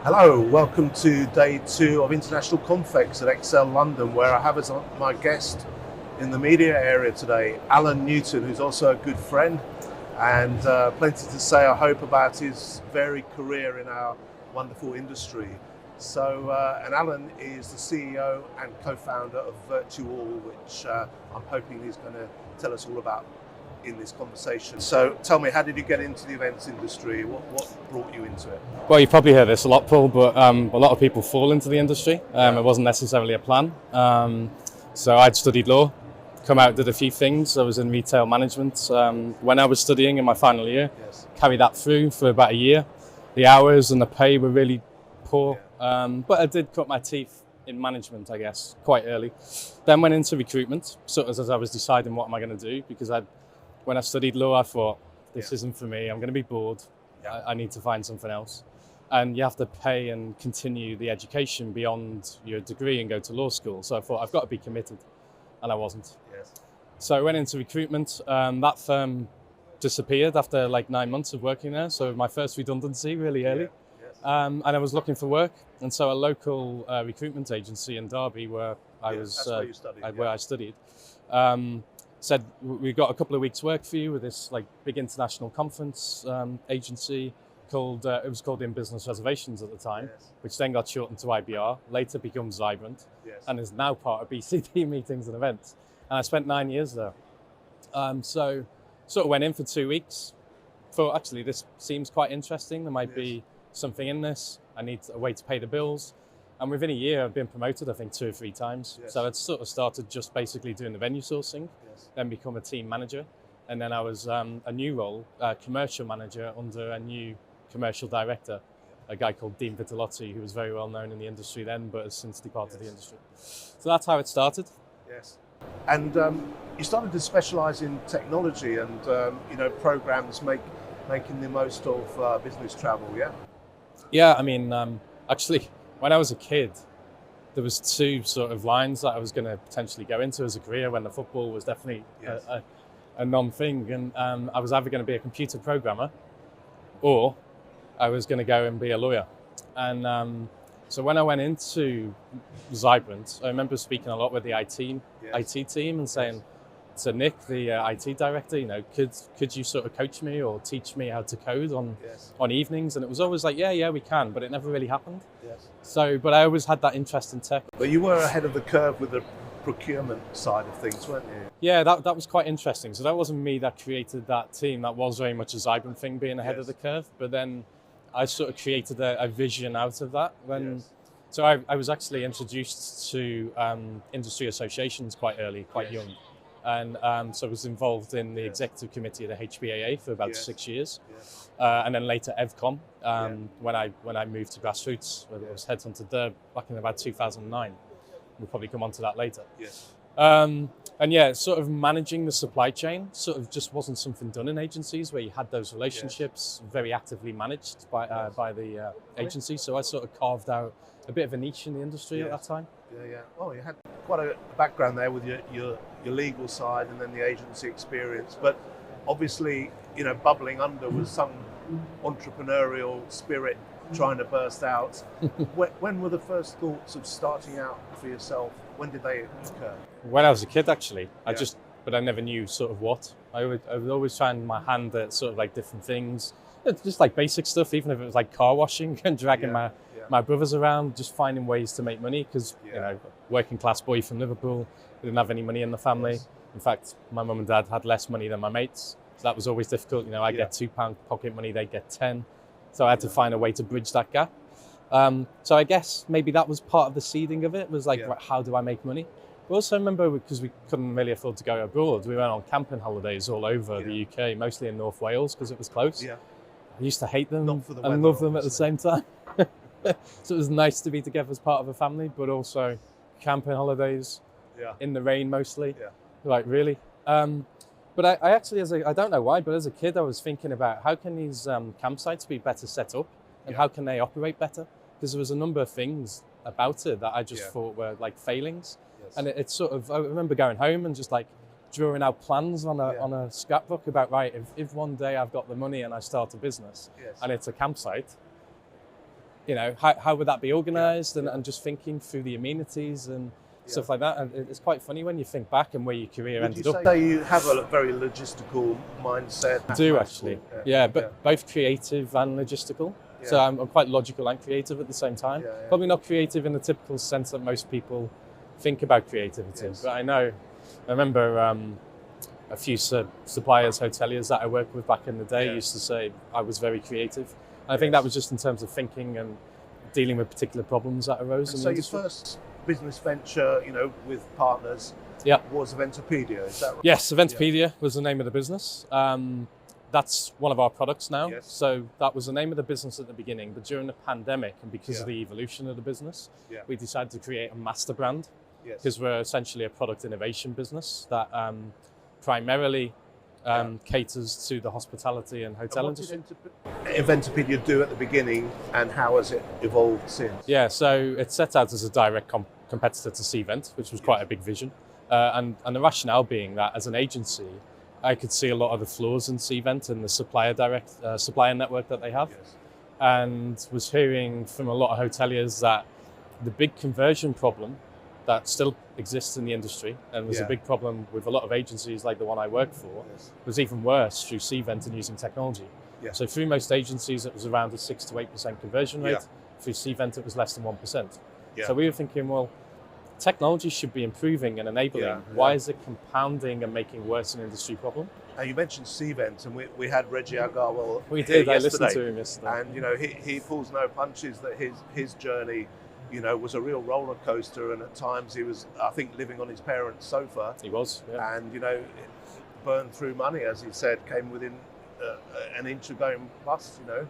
Hello, welcome to day two of International Confex at Excel London, where I have as my guest in the media area today, Alan Newton, who's also a good friend, and plenty to say, I hope, about his varied career in our wonderful industry. And Alan is the CEO and co-founder of Virtual, which I'm hoping he's going to tell us all about in this conversation. So tell me, how did you get into the events industry? What brought you into it? Well, you've probably heard this a lot, Paul, but a lot of people fall into the industry. It wasn't necessarily a plan. So I'd studied law, come out, did a few things. I was in retail management when I was studying in my final year. Yes. Carried that through for about a year. The hours and the pay were really poor, but I did cut my teeth in management, I guess, quite early. Then went into recruitment, sort of as I was deciding what am I going to do, because when I studied law, I thought, this isn't for me, I'm going to be bored. I need to find something else. And you have to pay and continue the education beyond your degree and go to law school. So I thought, I've got to be committed. And I wasn't. Yes. So I went into recruitment. That firm disappeared after like 9 months of working there. So my first redundancy really early. Yes. And I was looking for work. And so a local recruitment agency in Derby where That's where you studied. where I studied, said, we've got a couple of weeks work for you with this like big international conference agency called, it was called In Business Reservations at the time, which then got shortened to IBR, later becomes Vibrant, and is now part of BCD meetings and events. And I spent 9 years there. So sort of went in for 2 weeks, thought actually this seems quite interesting, there might be something in this, I need a way to pay the bills. And within a year, I've been promoted, I think, 2 or 3 times. So I'd sort of started just basically doing the venue sourcing, then become a team manager. And then I was a new role, commercial manager under a new commercial director, a guy called Dean Vitalotti, who was very well known in the industry then, but has since departed the industry. So that's how it started. Yes. And you started to specialise in technology and, programs making the most of business travel, yeah? Yeah, I mean, actually, when I was a kid, there was 2 sort of lines that I was going to potentially go into as a career when the football was definitely a non-thing. And I was either going to be a computer programmer or I was going to go and be a lawyer. And so when I went into Vibrant, I remember speaking a lot with the IT team and saying to Nick, the IT director, could you sort of coach me or teach me how to code on evenings? And it was always like, yeah, we can, but it never really happened. So, but I always had that interest in tech. But you were ahead of the curve with the procurement side of things, weren't you? Yeah, that was quite interesting. So that wasn't me that created that team. That was very much a Vibrant thing, being ahead of the curve. But then I sort of created a vision out of that. So I was actually introduced to industry associations quite early, quite young. And so I was involved in the executive committee of the HBAA for about 6 years. And then later EVCOM, when I moved to grassroots, I was headhunted there back in about 2009. We'll probably come on to that later. And sort of managing the supply chain sort of just wasn't something done in agencies where you had those relationships very actively managed by the agency. So I sort of carved out a bit of a niche in the industry at that time. Well, you had quite a background there with your legal side and then the agency experience. But obviously, bubbling under was some entrepreneurial spirit trying to burst out. When were the first thoughts of starting out for yourself? When did they occur? When I was a kid, actually. But I never knew sort of what. I would always find my hand at sort of like different things, just like basic stuff, even if it was like car washing and dragging my brothers around, just finding ways to make money because, working class boy from Liverpool, we didn't have any money in the family. In fact, my mum and dad had less money than my mates. So that was always difficult. I get £2 pocket money, they get 10. So I had to find a way to bridge that gap. So I guess maybe that was part of the seeding of it, was like, how do I make money? We also remember, because we couldn't really afford to go abroad, we went on camping holidays all over the UK, mostly in North Wales because it was close. I used to hate them and love them at the same time. So it was nice to be together as part of a family, but also camping holidays in the rain mostly. Like, really? But I actually, I don't know why, but as a kid, I was thinking about how can these campsites be better set up and how can they operate better? Because there was a number of things about it that I just thought were like failings. And it's sort of, I remember going home and just like drawing out plans on a scrapbook about, if one day I've got the money and I start a business and it's a campsite, you know, how would that be organized, and just thinking through the amenities and stuff like that. And it's quite funny when you think back and where your career ended up. Would you say you have a very logistical mindset? I do actually, but both creative and logistical. Yeah. So I'm quite logical and creative at the same time. Probably not creative in the typical sense that most people think about creativity. Yes. But I remember a few suppliers, hoteliers that I worked with back in the day used to say I was very creative. And I think that was just in terms of thinking and dealing with particular problems that arose. And so your first business venture, you know, with partners, was Eventpedia, is that right? Yes, Eventpedia was the name of the business. That's one of our products now. Yes. So that was the name of the business at the beginning, but during the pandemic and because of the evolution of the business, we decided to create a master brand because we're essentially a product innovation business that primarily caters to the hospitality and hotel industry. What did Eventpedia do at the beginning, and how has it evolved since? Yeah, so it set out as a direct competitor to Cvent, which was quite a big vision. And the rationale being that as an agency, I could see a lot of the flaws in Cvent and the supplier network that they have, and was hearing from a lot of hoteliers that the big conversion problem that still exists in the industry, and was a big problem with a lot of agencies like the one I work for, was even worse through Cvent and using technology. So through most agencies, it was around a 6 to 8% conversion rate. Through Cvent, it was less than 1%. So we were thinking, well, technology should be improving and enabling. Why is it compounding and making worse an industry problem? Now you mentioned Cvent, and we had Reggie Agarwal. We did. I listened to him yesterday, and you know he pulls no punches. That his journey, you know, was a real roller coaster, and at times he was, I think, living on his parents' sofa. He was, and you know, burned through money, as he said, came within an inch of going bust. You know.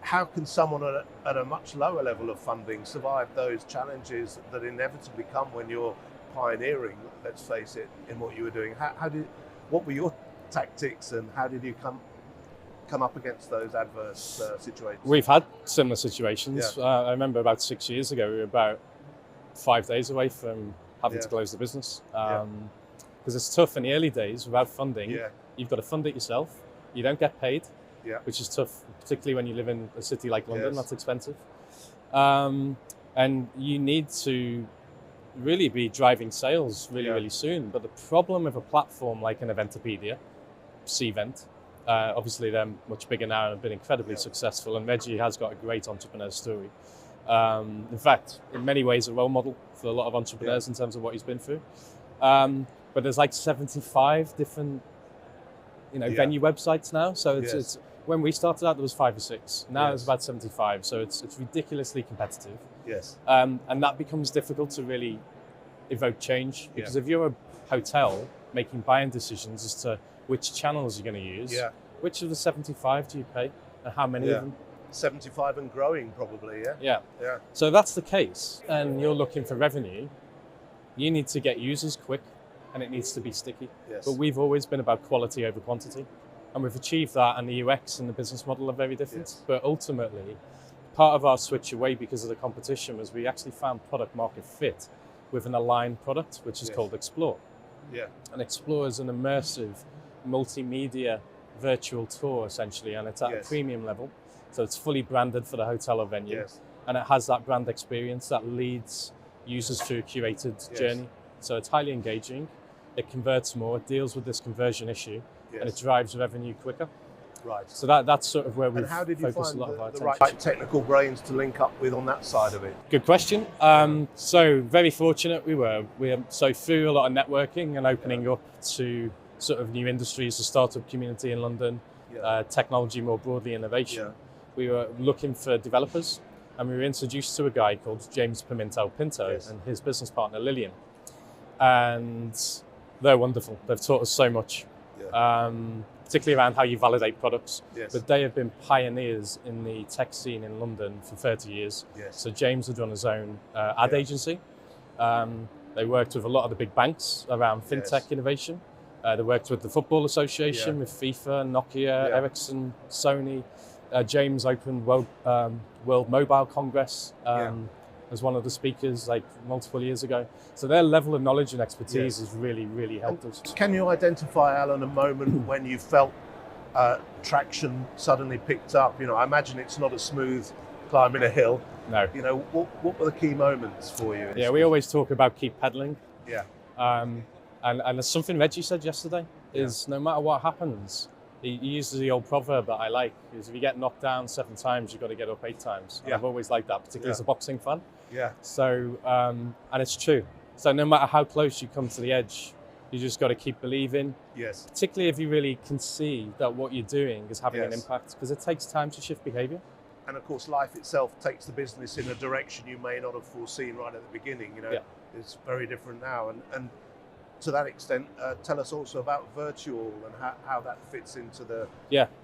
How can someone at a much lower level of funding survive those challenges that inevitably come when you're pioneering, let's face it, in what you were doing? What were your tactics, and how did you come up against those adverse situations? We've had similar situations. I remember about 6 years ago, we were about 5 days away from having to close the business. Because it's tough in the early days without funding. You've got to fund it yourself. You don't get paid. Which is tough, particularly when you live in a city like London. That's expensive. And you need to really be driving sales really soon. But the problem with a platform like an Eventpedia, Cvent, obviously they're much bigger now and have been incredibly successful, and Reggie has got a great entrepreneur story. In fact, in many ways a role model for a lot of entrepreneurs in terms of what he's been through. But there's like 75 different venue websites now. So it's when we started out, there was 5 or 6. Now there's about 75. So it's ridiculously competitive. And that becomes difficult to really evoke change, because if you're a hotel making buying decisions as to which channels you're going to use, which of the 75 do you pay, and how many of them? 75 and growing, probably. So that's the case, and you're looking for revenue. You need to get users quick, and it needs to be sticky. But we've always been about quality over quantity, and we've achieved that, and the UX and the business model are very different. But ultimately, part of our switch away because of the competition was we actually found product market fit with an aligned product, which is called Explore. And Explore is an immersive multimedia virtual tour, essentially, and it's at a premium level. So it's fully branded for the hotel or venue, and it has that brand experience that leads users through a curated journey. So it's highly engaging, it converts more, it deals with this conversion issue, and it drives revenue quicker. So that's sort of where we've focused a lot of our attention. The right technical brains to link up with on that side of it? Good question. So very fortunate we were. So through a lot of networking and opening up to sort of new industries, the startup community in London, technology more broadly, innovation, we were looking for developers, and we were introduced to a guy called James Pimentel Pinto and his business partner Lillian. And they're wonderful. They've taught us so much, particularly around how you validate products. But they have been pioneers in the tech scene in London for 30 years. So James had run his own ad agency. They worked with a lot of the big banks around fintech innovation. They worked with the Football Association, with FIFA, Nokia, Ericsson, Sony. James opened World Mobile Congress as one of the speakers like multiple years ago. So their level of knowledge and expertise has really, really helped us. Can you identify, Alan, a moment when you felt traction suddenly picked up? You know, I imagine it's not a smooth climbing a hill. No. You know, what were the key moments for you? Yeah, we always talk about keep pedaling. Yeah. And there's something Reggie said yesterday is no matter what happens, he uses the old proverb that I like, is if you get knocked down 7 times, you've got to get up 8 times. And I've always liked that, particularly as a boxing fan. Yeah. So, and it's true. So no matter how close you come to the edge, you just got to keep believing. Yes. Particularly if you really can see that what you're doing is having an impact, because it takes time to shift behavior. And of course, life itself takes the business in a direction you may not have foreseen right at the beginning. You know, it's very different now. And to that extent, tell us also about virtual and how that fits into the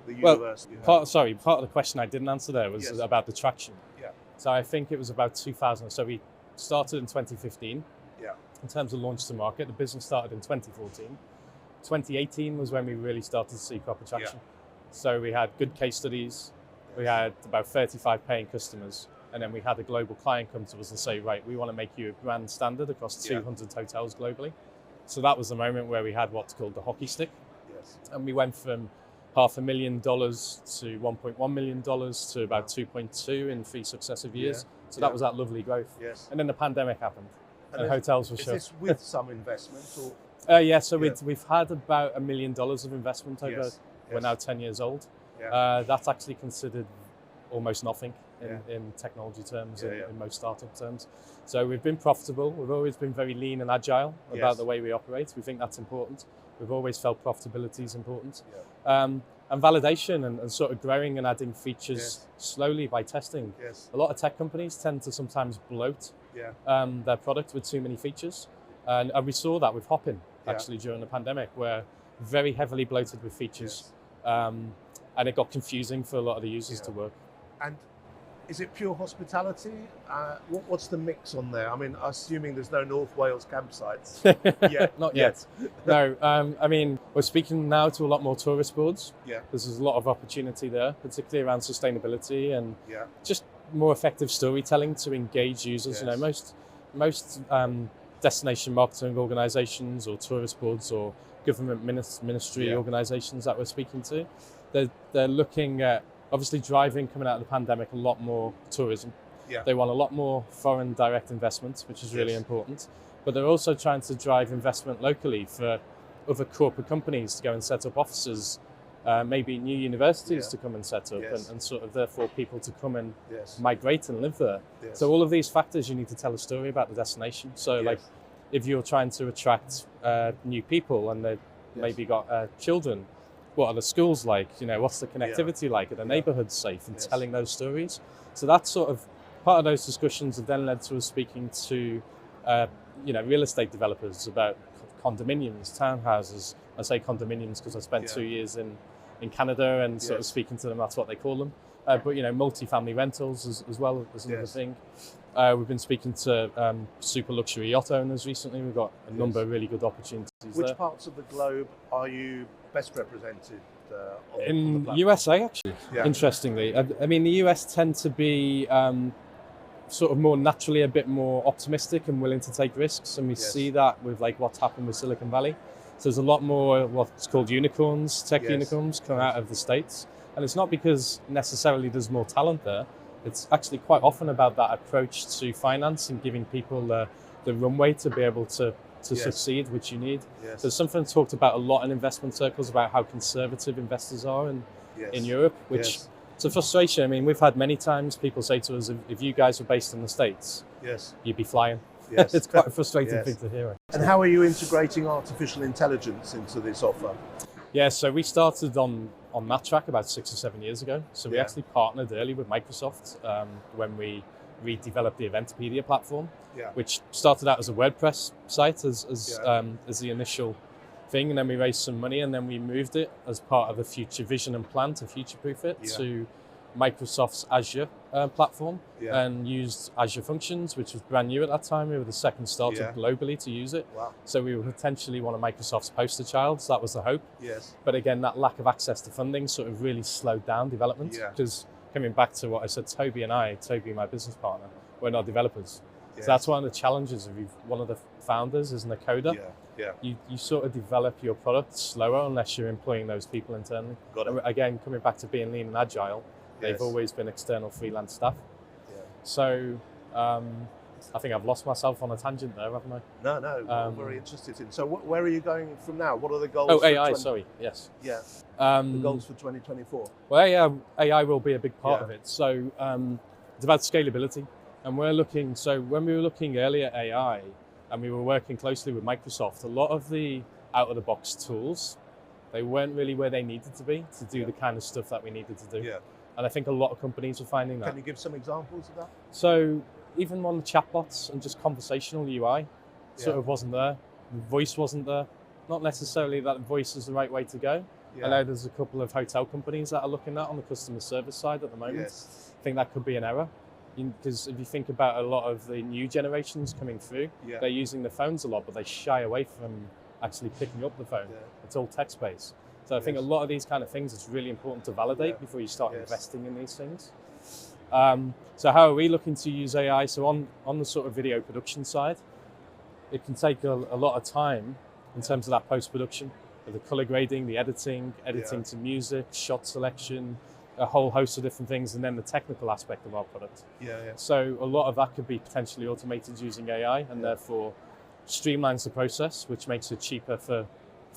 universe. Well, part of the question I didn't answer there was about the traction. Yeah. So I think it was about 2000. So we started in 2015. Yeah. In terms of launch to market, the business started in 2014. 2018 was when we really started to see proper traction. Yeah. So we had good case studies. We had about 35 paying customers. And then we had a global client come to us and say, right, we want to make you a brand standard across 200 hotels globally. So that was the moment where we had what's called the hockey stick. Yes. And we went from $500,000 to $1.1 million to about 2.2 in 3 successive years. So that was that lovely growth. Yes. And then the pandemic happened and hotels were shut. Is this with some investment? Or? We've had about $1 million of investment over, we're now 10 years old. Yeah. That's actually considered almost nothing in technology terms, in most startup terms. So we've been profitable. We've always been very lean and agile about the way we operate. We think that's important. We've always felt profitability is important. Yeah. And validation and sort of growing and adding features slowly by testing. Yes. A lot of tech companies tend to sometimes bloat their product with too many features. And we saw that with Hopin actually during the pandemic, where very heavily bloated with features. And it got confusing for a lot of the users to work. And is it pure hospitality? What's the mix on there? I mean, assuming there's no North Wales campsites yet. Not yet. No, I mean, we're speaking now to a lot more tourist boards. Yeah. There's a lot of opportunity there, particularly around sustainability and just more effective storytelling to engage users. You know, most destination marketing organizations or tourist boards or government ministry organizations that we're speaking to, they're looking at obviously driving, coming out of the pandemic, a lot more tourism. Yeah. They want a lot more foreign direct investments, which is really important. But they're also trying to drive investment locally for other corporate companies to go and set up offices, maybe new universities to come and set up, and sort of therefore people to come and migrate and live there. Yes. So all of these factors, you need to tell a story about the destination. So like if you're trying to attract new people and they've maybe got children, what are the schools like? You know, what's the connectivity like? Are the neighborhoods safe? And telling those stories. So that's sort of part of those discussions have then led to us speaking to, real estate developers about condominiums, townhouses. I say condominiums because I spent 2 years in Canada and sort of speaking to them. That's what they call them. But multifamily rentals as well as another thing. We've been speaking to super luxury yacht owners recently. We've got a number of really good opportunities there. Which parts of the globe are you best represented in the USA, actually, interestingly. I mean, the US tend to be sort of more naturally a bit more optimistic and willing to take risks. And we see that with like what's happened with Silicon Valley. So there's a lot more what's called unicorns, tech unicorns come out of the States. And it's not because necessarily there's more talent there. It's actually quite often about that approach to finance and giving people the runway to be able to succeed, which you need. Yes. There's something talked about a lot in investment circles about how conservative investors are in Europe, which it's a frustration. I mean, we've had many times people say to us, if you guys were based in the States, you'd be flying. Yes. It's quite a frustrating thing to hear. And how are you integrating artificial intelligence into this offer? Yeah, so we started on that track about 6 or 7 years ago. So we actually partnered early with Microsoft when we redeveloped the Eventpedia platform, which started out as a WordPress site as the initial thing, and then we raised some money, and then we moved it as part of a future vision and plan to future-proof it to Microsoft's Azure platform, and used Azure Functions, which was brand new at that time. We were the second startup globally to use it. Wow. So we were potentially one of Microsoft's poster child, so that was the hope. Yes. But again, that lack of access to funding sort of really slowed down development, because coming back to what I said, Toby, my business partner, we're not developers. Yes. So that's one of the challenges of one of the founders isn't a coder. You sort of develop your product slower unless you're employing those people internally. Got it. And again, coming back to being lean and agile, they've always been external freelance staff. So I think I've lost myself on a tangent there, haven't I? No, I'm very interested in. So where are you going from now? What are the goals? Oh, for AI, sorry, yes. Yeah, the goals for 2024. Well, AI will be a big part of it. So it's about scalability. And we're looking, so when we were looking earlier at AI and we were working closely with Microsoft, a lot of the out-of-the-box tools, they weren't really where they needed to be to do the kind of stuff that we needed to do. Yeah. And I think a lot of companies are finding that. Can you give some examples of that? So even on the chatbots and just conversational UI, sort of wasn't there. Voice wasn't there. Not necessarily that voice is the right way to go. I know there's a couple of hotel companies that are looking at on the customer service side at the moment. Yes. I think that could be an error. Because if you think about a lot of the new generations coming through, they're using the phones a lot, but they shy away from actually picking up the phone. It's all text-based. So I think a lot of these kind of things, it's really important to validate before you start investing in these things. So how are we looking to use AI? So on the sort of video production side, it can take a lot of time in terms of that post-production, the color grading, the editing to music, shot selection, a whole host of different things, and then the technical aspect of our product. So a lot of that could be potentially automated using AI, and therefore streamlines the process, which makes it cheaper for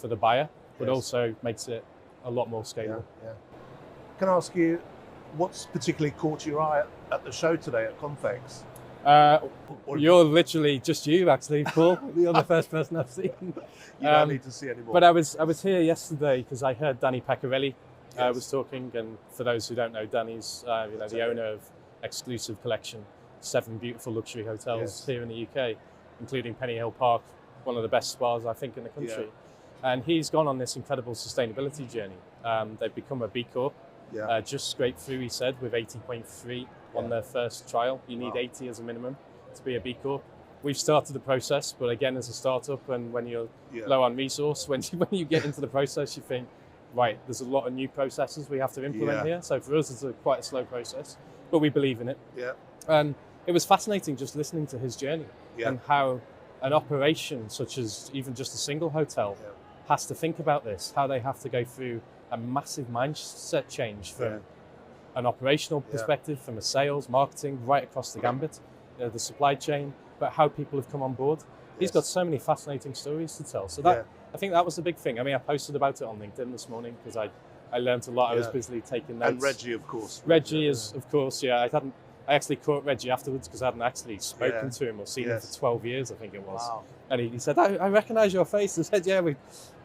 the buyer, but also makes it a lot more scalable. Can I ask you, what's particularly caught your eye at the show today at Confex? You're literally just you, actually, Paul. You're the first person I've seen. You don't need to see anymore. But I was here yesterday because I heard Danny Pecorelli was talking, and for those who don't know, Danny's the owner of Exclusive Collection, 7 beautiful luxury hotels here in the UK, including Penny Hill Park, one of the best spas I think in the country. And he's gone on this incredible sustainability journey. They've become a B Corp, just scraped through, he said, with 80.3 on their first trial. You need 80 as a minimum to be a B Corp. We've started the process, but again, as a startup, and when you're low on resource, when you get into the process, you think, right, there's a lot of new processes we have to implement here. So for us, it's quite a slow process, but we believe in it. And it was fascinating just listening to his journey and how an operation such as even just a single hotel has to think about this, how they have to go through a massive mindset change from an operational perspective, from a sales, marketing, right across the gambit, the supply chain, but how people have come on board. He's got so many fascinating stories to tell. So that I think that was the big thing. I mean, I posted about it on LinkedIn this morning because I learned a lot. I was busily taking notes. And Reggie, of course. Reggie is, of course, I actually caught Reggie afterwards because I hadn't actually spoken to him or seen him for 12 years, I think it was. Wow. And he said, I recognise your face. I said,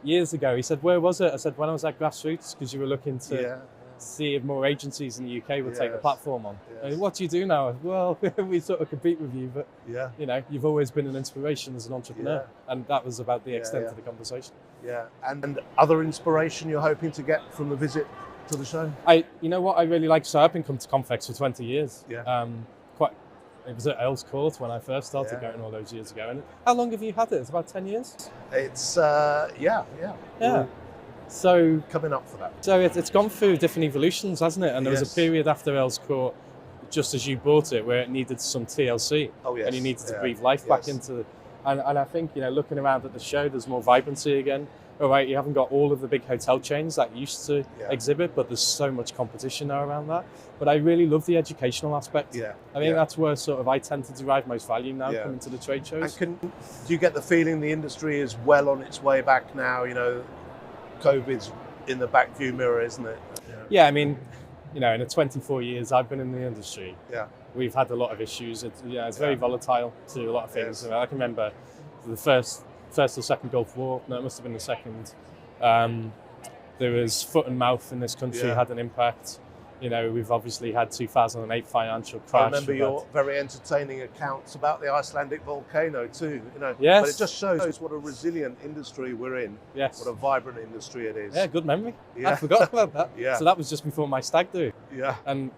years ago. He said, where was it? I said, when I was at Grassroots, because you were looking to see if more agencies in the UK would take the platform on. And what do you do now? Well, we sort of compete with you, but you've always been an inspiration as an entrepreneur. And that was about the extent of the conversation. And other inspiration you're hoping to get from the visit to the show? You know what I really like? So I've been coming to Confex for 20 years. It was at Earl's Court when I first started going all those years ago. And how long have you had it? It's about 10 years? It's, So coming up for that. So it's gone through different evolutions, hasn't it? And there was a period after Earl's Court, just as you bought it, where it needed some TLC. And you needed to breathe life back into and I think, looking around at the show, there's more vibrancy again. All right, you haven't got all of the big hotel chains that used to exhibit, but there's so much competition now around that. But I really love the educational aspect. I think that's where sort of I tend to derive most value now coming to the trade shows. And do you get the feeling the industry is well on its way back now? COVID's in the back view mirror, isn't it? Yeah, I mean, in the 24 years I've been in the industry, we've had a lot of issues. It's very volatile to a lot of things. I can remember the first or second Gulf War. No, it must have been the second. There was foot and mouth in this country had an impact. We've obviously had 2008 financial crash. I remember your very entertaining accounts about the Icelandic volcano too. Yes. But it just shows what a resilient industry we're in. Yes. What a vibrant industry it is. Yeah, good memory. I forgot about that. So that was just before my stag do. And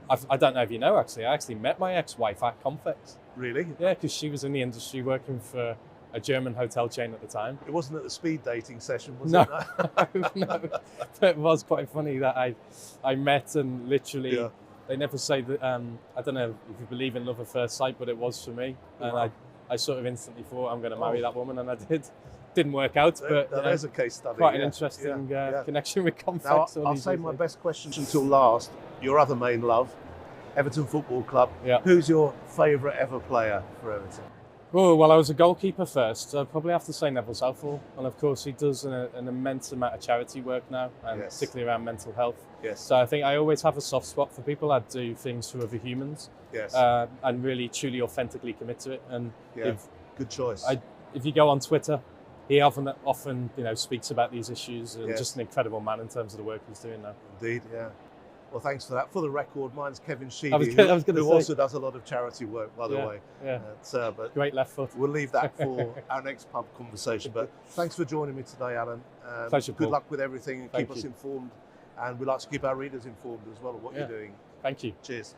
I don't know if you know, actually, I actually met my ex-wife at Confex. Really? Yeah, because she was in the industry working for a German hotel chain at the time. It wasn't at the speed dating session, was it? No. But it was quite funny that I met and literally, they never say that, I don't know if you believe in love at first sight, but it was for me. And I sort of instantly thought, I'm going to marry that woman, and I did. Didn't work out, but there's a case study. Quite an interesting connection with Confex. Now, I'll save my best question until last. Your other main love, Everton Football Club. Yeah. Who's your favourite ever player for Everton? Oh, well, I was a goalkeeper first, so I'd probably have to say Neville Southall. And of course, he does an immense amount of charity work now, and Yes. particularly around mental health. Yes. So I think I always have a soft spot for people that do things for other humans, Yes. and really, truly, authentically commit to it. And Yeah. Good choice. if you go on Twitter, he often speaks about these issues, and Yes. just an incredible man in terms of the work he's doing now. Indeed, yeah. Well, thanks for that. For the record, mine's Kevin Sheedy, I was gonna who say. also does a lot of charity work, by the way. Yeah. But Great left foot. we'll leave that for our next pub conversation. But thanks for joining me today, Alan. Pleasure, Good Paul. luck with everything, and Thank keep us you. informed. And we'd like to keep our readers informed as well of what you're doing. Thank you. Cheers.